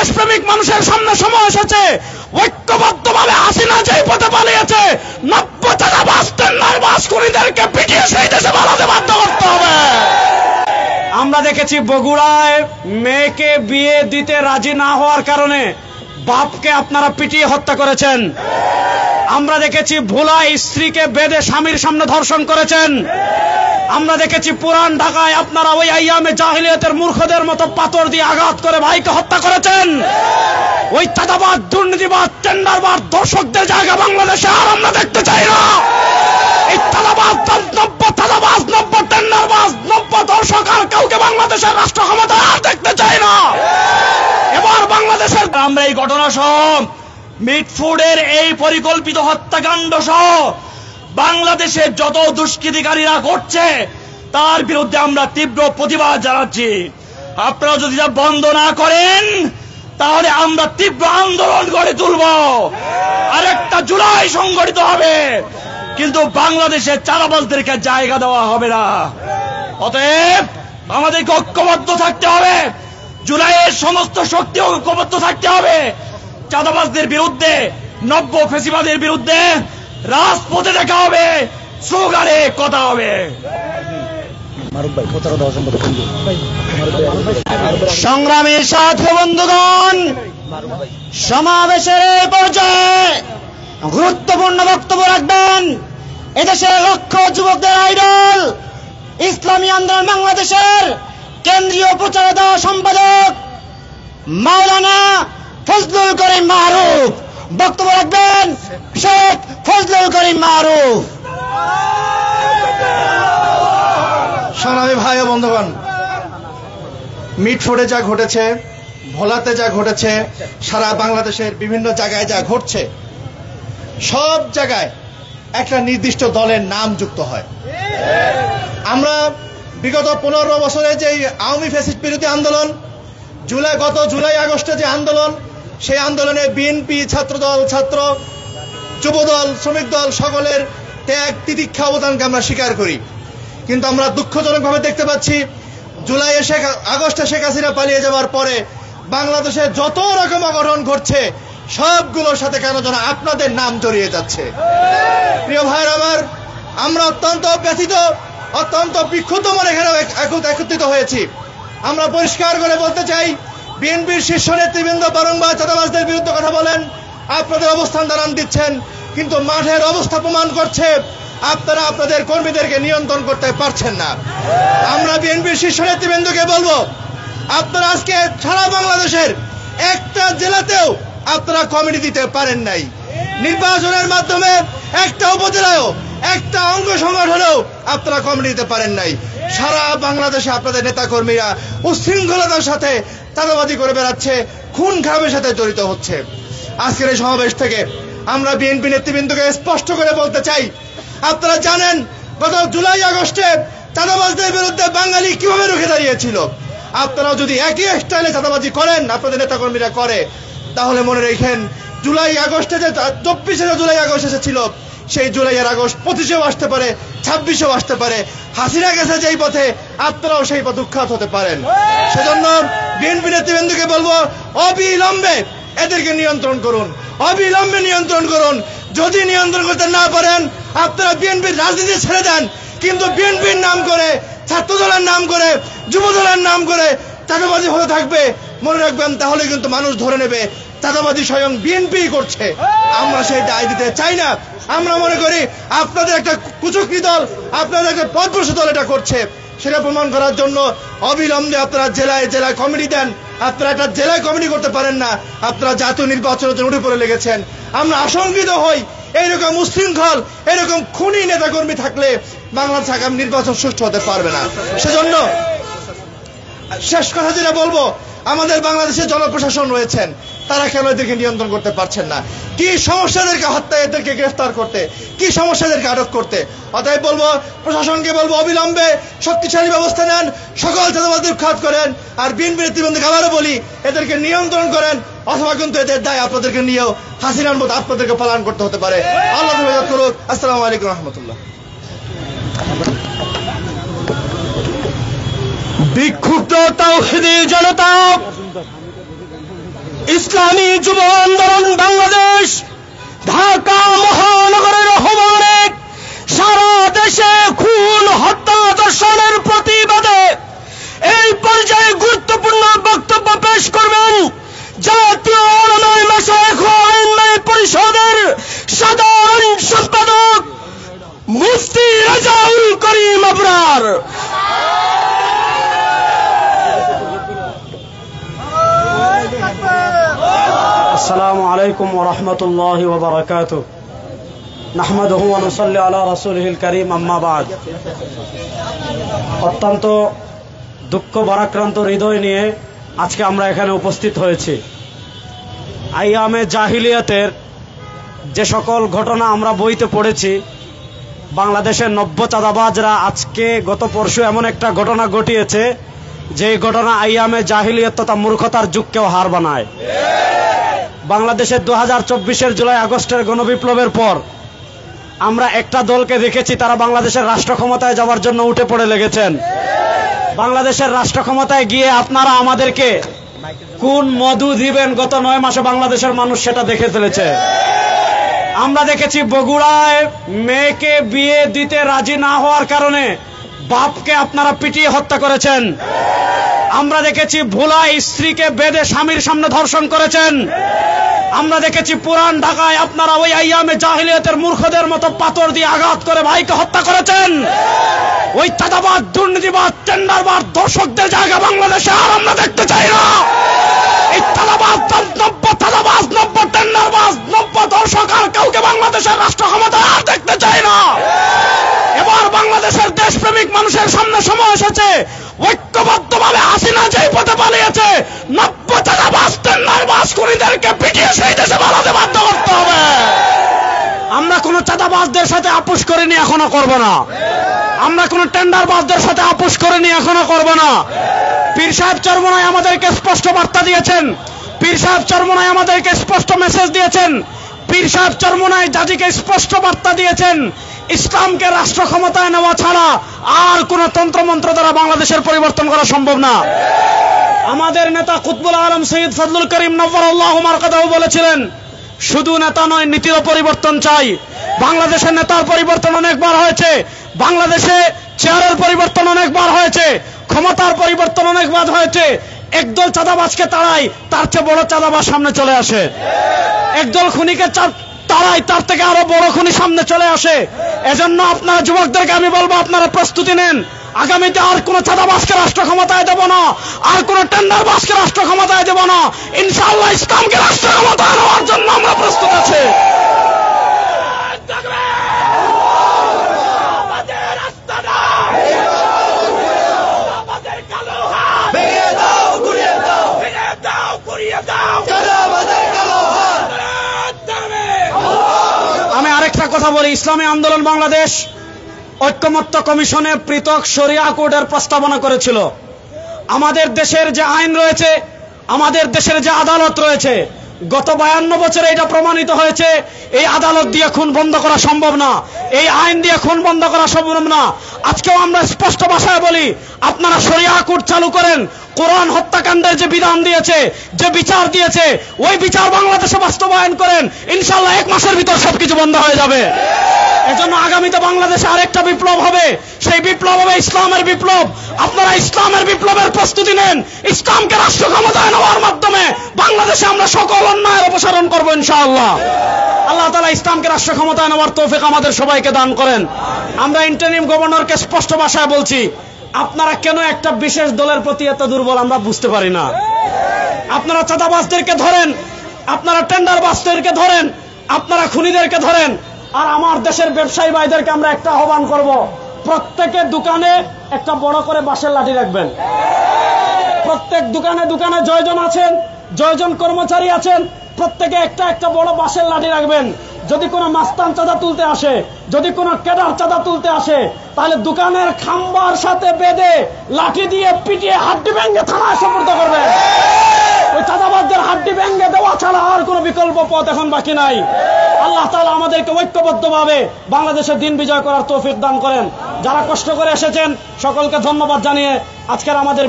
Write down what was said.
দেশপ্রেমিক মানুষের সামনে সময় এসেছে ঐক্যবদ্ধভাবে হাসিনা যেই পথে পালিয়েছে 90 চাঁদাবাজ টেন্ডারবাজ খুনিদেরকে পিটিয়ে সেই দেশে পালাতে বাধ্য করতে হবে। আমরা দেখেছি বগুড়ায় মেয়েকে বিয়ে দিতে রাজি না হওয়ার কারণে বাপকে আপনারা পিটিয়ে হত্যা করেছেন। আমরা দেখেছি ভোলায় স্ত্রীকে বেঁধে স্বামীর সামনে ধর্ষণ করেছেন। আমরা দেখেছি পুরান ঢাকায় আপনারা ওই আইয়ামে জাহিলিয়াতের মূর্খদের মতো পাথর দিয়ে আঘাত করে ভাইকে হত্যা করেছেন। ওই চাঁদাবাজ দুর্নীতিবাজ টেন্ডারবাজ দর্শকদের জায়গা বাংলাদেশে আর আমরা দেখতে চাই না। এই চাঁদাবাজ চাঁদাবাজ টেন্ডারবাজ দর্শক আর কাউকে বাংলাদেশের রাষ্ট্র ক্ষমতা আর দেখতে চাই না। এবার বাংলাদেশের আমরা এই ঘটনা সহ মিটফুডের এই পরিকল্পিত হত্যাকাণ্ড সহ বাংলাদেশে যত দুষ্কৃতিকারীরা করছে তার বিরুদ্ধে আমরা তীব্র প্রতিবাদ জানাচ্ছি। আপনারা যদি তা বন্ধ না করেন তাহলে আমরা তীব্র আন্দোলন গড়ে তুলব। আরেকটা জুলাই সংগঠিত হবে, কিন্তু বাংলাদেশের চাঁদাবাজদেরকে জায়গা দেওয়া হবে না। অতএব আমাদেরকে ঐক্যবদ্ধ থাকতে হবে, জুলাইয়ের সমস্ত শক্তি ঐক্যবদ্ধ থাকতে হবে। চাঁদাবাজদের বিরুদ্ধে, নব্য ফেসিবাদের বিরুদ্ধে রাজপথে দেখা হবে, স্লোগানে কথা হবে। সংগ্রামী সাথী বন্ধুগণ, সমাবেশের এই পর্যায়ে গুরুত্বপূর্ণ বক্তব্য রাখবেন এদেশের লক্ষ যুবকদের আইডল, ইসলামী আন্দোলন বাংলাদেশের কেন্দ্রীয় প্রচারদা সম্পাদক মাওলানা ফজলুল করিম মারুফ। বক্তব্য রাখবেন শেখ ফজলুল করিম মারুফ। সংগ্রামী ভাই ও বন্ধুগণ, মিটফোর্ডে যা ঘটেছে, ভোলাতে যা ঘটেছে, সারা বাংলাদেশের বিভিন্ন জায়গায় যা ঘটছে, সব জায়গায় একটা নির্দিষ্ট দলের নাম যুক্ত হয়। আমরা বিগত 15 বছরে যে আওয়ামী ফ্যাসিস্ট বিরোধী আন্দোলন, গত জুলাই আগস্টে যে আন্দোলন, সেই আন্দোলনে বিএনপি, ছাত্রদল, ছাত্র যুবদল, শ্রমিক দল সকলের ত্যাগ তিতিক্ষা অবদানকে আমরা স্বীকার করি। কিন্তু আমরা দুঃখজনকভাবে দেখতে পাচ্ছি আগস্টে শেখ হাসিনা পালিয়ে যাওয়ার পরে বাংলাদেশে যত রকম অঘটন ঘটছে সবগুলোর সাথে কেন যেন আপনাদের নাম জড়িয়ে যাচ্ছে। প্রিয় ভাইয়ের আমার, আমরা অত্যন্ত ব্যথিত, অত্যন্ত বিক্ষুব্ধ মনে এখানে একত্রিত হয়েছি। আমরা পরিষ্কার করে বলতে চাই, বিএনপির শীর্ষ নেতৃবৃন্দ বারংবার চাঁদাবাজদের বিরুদ্ধে কথা বলেন, আপনাদের অবস্থান জানান দিচ্ছেন, কিন্তু মাঠের অবস্থা প্রমাণ করছে আপনারা আপনাদের কর্মীদেরকে নিয়ন্ত্রণ করতে পারছেন না। আমরা বিএনপির শীর্ষ নেতৃবৃন্দকে বলবো, আপনারা আজকে সারা বাংলাদেশের একটা জেলাতেও আপনারা কমিটি দিতে পারেন নাই। নির্বাচনের মাধ্যমে একটা উপজেলায়ও, একটা অঙ্গ সংগঠনেও আপনারা কমিটি দিতে পারেন নাই। সারা বাংলাদেশে আপনাদের নেতা কর্মীরা উশৃঙ্খলতার সাথে চাঁদাবাজি করে বেড়াচ্ছে, খুন খারাপের সাথে জড়িত হচ্ছে। আজকের এই সমাবেশ থেকে আমরা বিএনপি নেতৃবৃন্দকে স্পষ্ট করে বলতে চাই, আপনারা জানেন গত জুলাই আগস্টে চাঁদাবাজদের বিরুদ্ধে বাঙালি কিভাবে রুখে দাঁড়িয়েছিল। আপনারাও যদি একই স্টাইলে চাঁদাবাজি করেন, আপনাদের নেতাকর্মীরা করে, তাহলে মনে রেখেন জুলাই আগস্টে যে 24শে জুলাই আগস্ট এসেছিল, সেই জুলাইয়ের আগস্ট 25এও আসতে পারে, 26এও আসতে পারে। হাসিনা গেছে যেই পথে, আপনারাও সেই পথে উৎখাত হতে পারেন। সেজন্য বিএনপি নেতৃবৃন্দকে বলবো, অবিলম্বে এদেরকে নিয়ন্ত্রণ করুন, অবিলম্বে নিয়ন্ত্রণ করুন। যদি নিয়ন্ত্রণ করতে না পারেন, আপনারা বিএনপির রাজনীতি ছেড়ে দেন, কিন্তু বিএনপির নাম করে, ছাত্র দলের নাম করে, যুব দলের নাম করে চাঁদাবাজি হতে থাকবে, মনে রাখবেন তাহলে কিন্তু মানুষ ধরে নেবে চাঁদাবাজি স্বয়ং বিএনপি করছে। আমরা সেই দায় দিতে চাই না। আমরা মনে করি আপনাদের একটা কুচক্রী দল, আপনাদের একটা পথভ্রষ্ট দল এটা করছে, সেটা প্রমাণ করার জন্য অবিলম্বে আপনারা জেলায় জেলায় কমিটি দেন। আপনারা একটা জেলায় কমিটি করতে পারেন না, আপনারা জাতীয় নির্বাচনের জন্য উঠে পড়ে লেগেছেন। আমরা আশঙ্কিত হই, এইরকম উশৃঙ্খল, এরকম খুনি নেতাকর্মী থাকলে বাংলাদেশ আগামী নির্বাচন সুষ্ঠু হতে পারবে না। সেজন্য শেষ কথা যেটা বলবো, আমাদের বাংলাদেশে জনপ্রশাসন রয়েছেন, তারা কেন এদেরকে নিয়ন্ত্রণ করতে পারছেন না? কি সমস্যা এদেরকে হত্যা, এদেরকে গ্রেফতার করতে, কি সমস্যা এদেরকে আটক করতে? অতএব বলবো, প্রশাসনকে বলবো অবিলম্বে শক্তিশালী ব্যবস্থা নেন, সকল চাঁদাবাজদের উৎখাত করেন। আর বিএনপি নেতৃবৃন্দকে আবারও বলি, এদেরকে নিয়ন্ত্রণ করেন, অথবা কিন্তু এদের দায় আপনাদেরকে নিয়েও হাসিনার মতো আপনাদেরকে পালন করতে হতে পারে। আল্লাহ হেফাজত করুক। আসসালামু আলাইকুম রহমতুল্লাহ। বিক্ষুব্ধ তাওহীদি জনতা ইসলামী যুব আন্দোলন বাংলাদেশ ঢাকা মহানগরের আহ্বানে সারা দেশে খুন হত্যা ধর্ষণের প্রতিবাদে এই পর্যায়ে গুরুত্বপূর্ণ বক্তব্য পেশ করবেন জাতীয় উলামায়ে মাশায়েখ ও আইম্মায়ে পরিষদের সাধারণ সম্পাদক মুফতি রাজাউল করিম আবরার। আসসালামু আলাইকুম ওয়া রাহমাতুল্লাহি ওয়া বারাকাতুহু। নাহমাদুহু ওয়া নুসাল্লি আলা রাসূলিহিল কারীম, আম্মা বাদ। অত্যন্ত দুঃখ ভারাক্রান্ত হৃদয় নিয়ে আজকে আমরা এখানে উপস্থিত হয়েছি। আইয়ামে জাহিলিয়াতের যে সকল ঘটনা আমরা বইতে পড়েছি, বাংলাদেশের নব্য চাঁদাবাজরা আজকে গত পরশু এমন একটা ঘটনা ঘটিয়েছে যে ঘটনা আইয়ামে জাহিলিয়াত তথা মূর্খতার যুগকেও হার বানায়। বাংলাদেশের 2024 জুলাই আগস্টের গণবিপ্লবের পর আমরা একটা দলকে দেখেছি, তারা বাংলাদেশের রাষ্ট্র ক্ষমতায় যাওয়ার জন্য উঠে পড়ে লেগেছেন। বাংলাদেশের রাষ্ট্র ক্ষমতায় গিয়ে আপনারা আমাদেরকে কোন মধু দিবেন গত 9 মাসে বাংলাদেশের মানুষ সেটা দেখে ফেলেছে। আমরা দেখেছি বগুড়ায় মেয়েকে বিয়ে দিতে রাজি না হওয়ার কারণে বাপকে আপনারা পিটিয়ে হত্যা করেছেন। আমরা দেখেছি ভোলায় স্ত্রীকে বেঁধে স্বামীর সামনে ধর্ষণ করেছেন। আমরা দেখেছি পুরান ঢাকায় আপনারা ওই আইয়ামে জাহিলিয়াতের মূর্খদের মতো পাথর দিয়ে আঘাত করে ভাইকে হত্যা করেছেন। ওই চাঁদাবাজ, দুর্নীতিবাজ, টেন্ডারবাজ, দর্শকদের জায়গা বাংলাদেশে আর আমরা দেখতে চাই না। এই চাঁদাবাজ, নব্য টেন্ডারবাজ, নব্য দর্শক আর কাউকে বাংলাদেশের রাষ্ট্র ক্ষমতায় আর দেখতে চাই না। এবার বাংলাদেশের দেশপ্রেমিক মানুষের সামনে সময় এসেছে ঐক্যবদ্ধভাবে হাসিনা যেই পথে পালিয়েছে, নব্য চাঁদাবাজ, টেন্ডারবাজ খুনিদেরকে পিটিয়ে সেই দেশে পালাতে বাধ্য করতে হবে। আমরা কোন চাঁদাবাজদের সাথে আপোষ করিনি, এখনো করব না। আমরা কোন টেন্ডারবাজদের সাথে আপোষ করিনি, এখনো করব না। পীর সাহেব চরমনায় আমাদেরকে স্পষ্ট বার্তা দিয়েছেন, পীর সাহেব চরমনায় আমাদেরকে স্পষ্ট মেসেজ দিয়েছেন, পীর সাহেব চরমনায় জাতিকে স্পষ্ট বার্তা দিয়েছেন, ইসলামকে রাষ্ট্র ক্ষমতায় নেওয়া ছাড়া আর কোন তন্ত্রমন্ত্র দ্বারা বাংলাদেশের পরিবর্তন করা সম্ভব না। আমাদের নেতা কুতবুল আলম সৈয়দ ফজলুল করিম নওয়ারাল্লাহু মারকাদাহু বলেছিলেন, শুধু নেতা নয়, নীতিরও পরিবর্তন চাই। বাংলাদেশের নেতার পরিবর্তন অনেকবার হয়েছে, বাংলাদেশে চেয়ারের পরিবর্তন অনেকবার হয়েছে, ক্ষমতার পরিবর্তন অনেকবার হয়েছে। একদল চাঁদাবাজকে তাড়াই, তার চেয়ে বড় চাঁদাবাজ সামনে চলে আসে। একদল খুনিকে তাড়াই, তার থেকে আরো বড় খুনি সামনে চলে আসে। এজন্য আপনারা যুবকদেরকে আমি বলবো, আপনারা প্রস্তুতি নেন। আগামীতে আর কোন চাঁদাবাজকে রাষ্ট্র ক্ষমতায় দেব না, আর কোন টেন্ডারবাজকে রাষ্ট্র ক্ষমতায় দেব না। ইনশাআল্লাহ ইসলামকে রাষ্ট্র ক্ষমতায় নেওয়ার জন্য আমরা প্রস্তুত আছি। আমি আরেকটা কথা বলি, ইসলামী আন্দোলন বাংলাদেশ ঐক্যমত্য কমিশনে পৃথক শরিয়া কোডের প্রস্তাবনা করেছিল। আমাদের দেশের যে আইন রয়েছে, আমাদের দেশের যে আদালত রয়েছে, গত 52 বছরে এটা প্রমাণিত হয়েছে, এই আদালত দিয়ে খুন বন্ধ করা সম্ভব না, এই আইন দিয়ে খুন বন্ধ করা সম্ভব না। আজকেও আমরা স্পষ্ট ভাষায় বলি, আপনারা শরিয়া কোড চালু করেন। কোরআন হত্যাকাণ্ডের যে বিধান দিয়েছে, যে বিচার দিয়েছে, ওই বিচার বাংলাদেশে বাস্তবায়ন করেন। ইনশাআল্লাহ 1 মাসের ভিতর সবকিছু বন্ধ হয়ে যাবে। এজন্য আগামীতে বাংলাদেশে আরেকটা বিপ্লব হবে, সেই বিপ্লব হবে ইসলামের বিপ্লব। আপনারা ইসলামের বিপ্লবের প্রস্তুতি নেন। ইসলামকে রাষ্ট্র ক্ষমতায় নেওয়ার মাধ্যমে বাংলাদেশে আমরা সকল অন্যায়ের অপসারণ করবো ইনশাআল্লাহ। আল্লাহ তাআলা ইসলামকে রাষ্ট্র ক্ষমতায় নেওয়ার তৌফিক আমাদের সবাইকে দান করেন। আমরা ইন্টারিম গভর্নরকে স্পষ্ট ভাষায় বলছি, আপনারা কেন একটা বিশেষ দলের প্রতি এত দুর্বল আমরা বুঝতে পারি না। আপনারা চাঁদাবাজদেরকে ধরেন, আপনারা টেন্ডারবাজদেরকে ধরেন, আপনারা খুনিদেরকে ধরেন, আর আমার দেশের ব্যবসায়ী ভাইদেরকে আমরা একটা আহ্বান করব, প্রত্যেকের দোকানে একটা বড় করে বাঁশের লাঠি রাখবেন। প্রত্যেক দোকানে দোকানে জয়জন আছেন, জয়জন কর্মচারী আছেন, প্রত্যেকে একটা একটা বড় বাঁশের লাঠি রাখবেন। যদি কোনো মাস্তান চাঁদা তুলতে আসে, যদি কোনো ক্যাডার চাঁদা তুলতে আসে, তাহলে দোকানের খাম্বার সাথে বেঁধে লাঠি দিয়ে পিটিয়ে হাড্ডি ভেঙে থানায় সোপর্দ করবেন। ওই চাঁদাবাজদের হাড্ডি ভেঙে দেওয়া ছাড়া আর কোনো বিকল্প পথ এখন বাকি নাই। আল্লাহ তাআলা আমাদেরকে ঐক্যবদ্ধভাবে বাংলাদেশের দিন বিজয় করার তৌফিক দান করেন। যারা কষ্ট করে এসেছেন সকলকে ধন্যবাদ জানিয়ে আজকের আমাদের